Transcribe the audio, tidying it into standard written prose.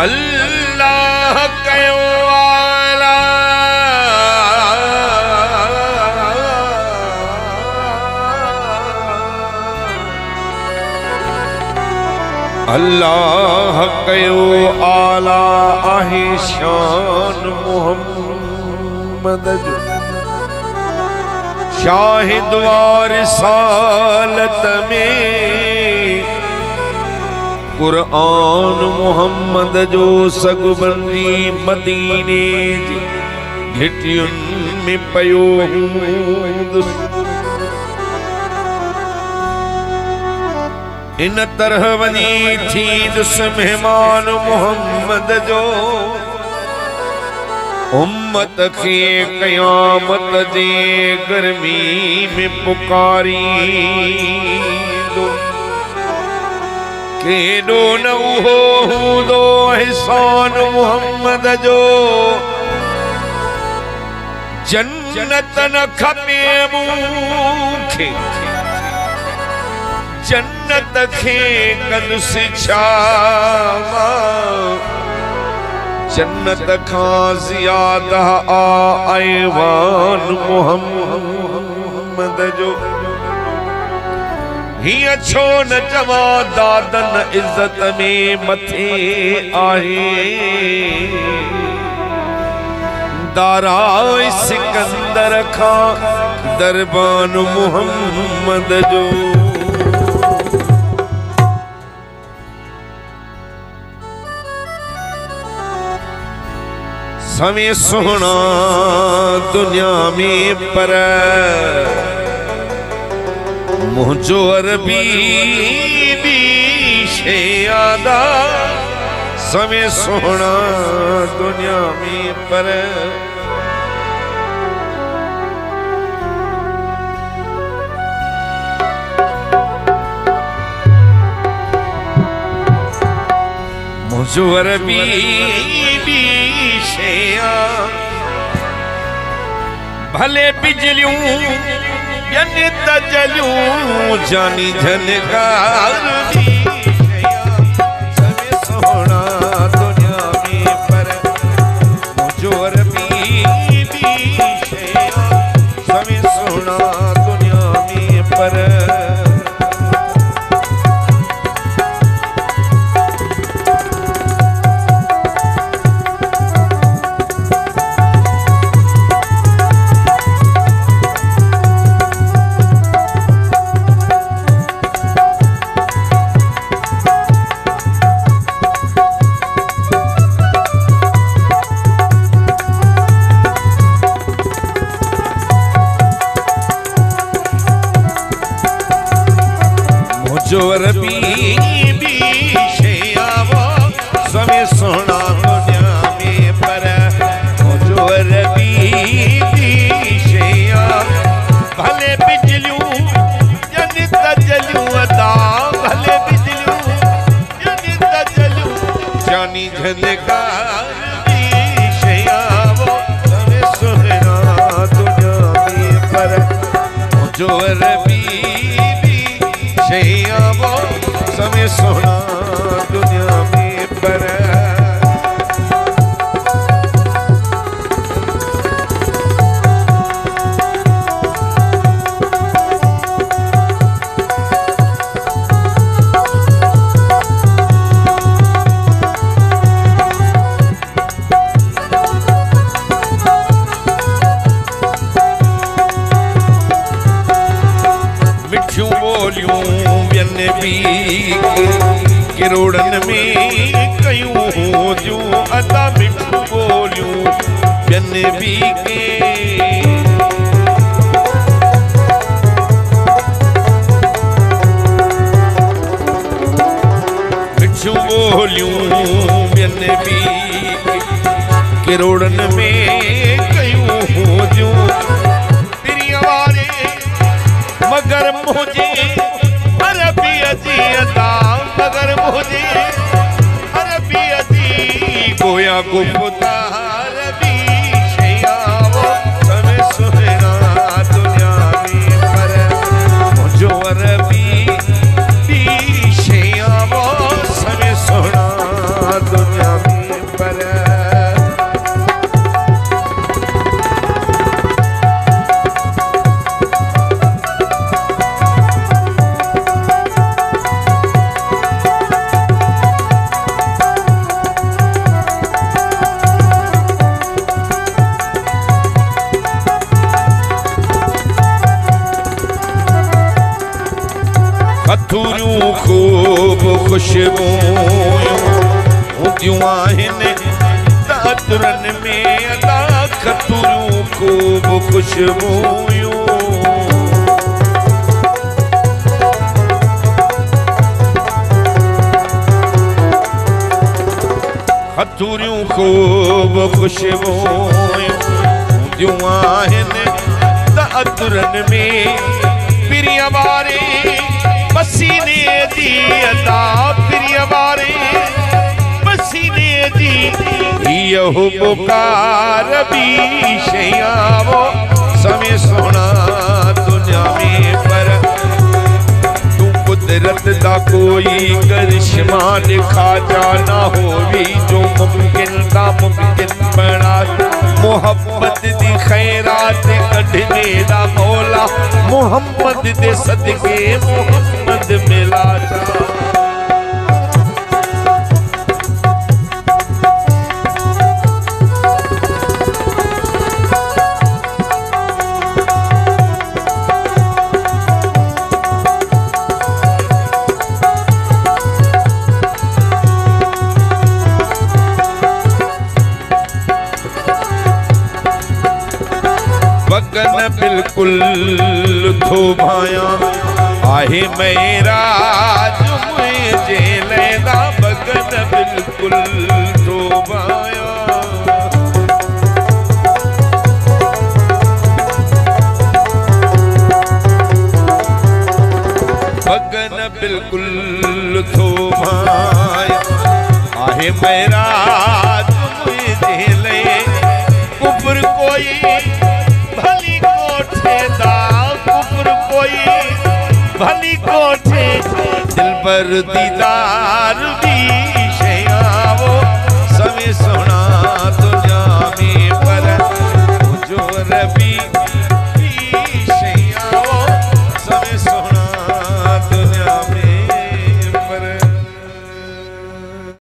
अल्लाह कयो आला अल्लाह कयो आला आहे शान मुहम्मद जो शाहिद वारिसालत में कुरान मुहम्मद जो सगबंदी मदीने जी घिटियुन में पयो इन तरह वनी थी दुस मेहमान मुहम्मद जो उम्मत के कयामत जे गर्मी में पुकारी दो केडो न दो एहसान मुहम्मद जो जन्नत न खपे मूंखे जन्नत खे कंदुस छावा जन्नत खां ज़ियादा आईवान मुहम्मद जो हिया छो न चवा दादन इज्जत में मथे आहे दारा सिकंदर खां दरबान मुहम्मद जो समें सोना दुनिया में पर मुझो अरबी भी शेयादा समें सोना दुनिया में पर मुझो अरबी भले बिजलियों यने तजलियों जानी झनकार समें सोना दुनिया में पर मुझो अरबी भी समें सोना दुनिया में पर जो अरबी भी शेयावा समें सोना दुनिया में पर जो अरबी भी शेया भले बिजलियों यानी तजलियों अदा भले बिजलियों यानी तजलियों जानी झनकार भी शेयावा समें सोना दुनिया में पर जो अरबी शेयावा समें सोना दुनिया में पर मिठियूं बोलियूं किरोड़न में कयूं जूं अदा मिठियूं बोलियूं बियन भी के मिठियूं बोलियूं बियन भी किरोड़न में कयूं जूं तिरिया वारे मगर मुझे अरबी अजी अदा मगर मुझे अरबी अजी गोया गुफ्तार भी शेयावो समें सोना दुनिया में पर मुझो अरबी भी शेयावो समें सोना दुनिया में खुशबूयूं आहिनि दादुरन में अदा खतुरियूं खूब खुशबूयूं खतुरियूं खूब खुशबूयूं आहिनि दादुरन में पिरिया वारे पसीने दी अदा पिरिया वारे पसीने दी यहो पुकार भी शयावो समय सोना दुनिया में पर तू कुदरत दा कोई करिश्मा दिखा जाना होवी जो मुमकिन दा मुमकिन बना मोहब्बत दी खैरात कढ़ने दा मौला मोहम्मद दे सदके मोहम्मद मिला जा बगन बिल्कुल थोभाया आहे मेराज मुझे लेना बगन बिल्कुल थोभाया बगन बिल्कुल थोभाया आहे मेराज मुझे ले कुफर कोई भली कोठे दा कुफर कोई भली कोठे दिल पर दीदार भी शयावो समय सोना तुझे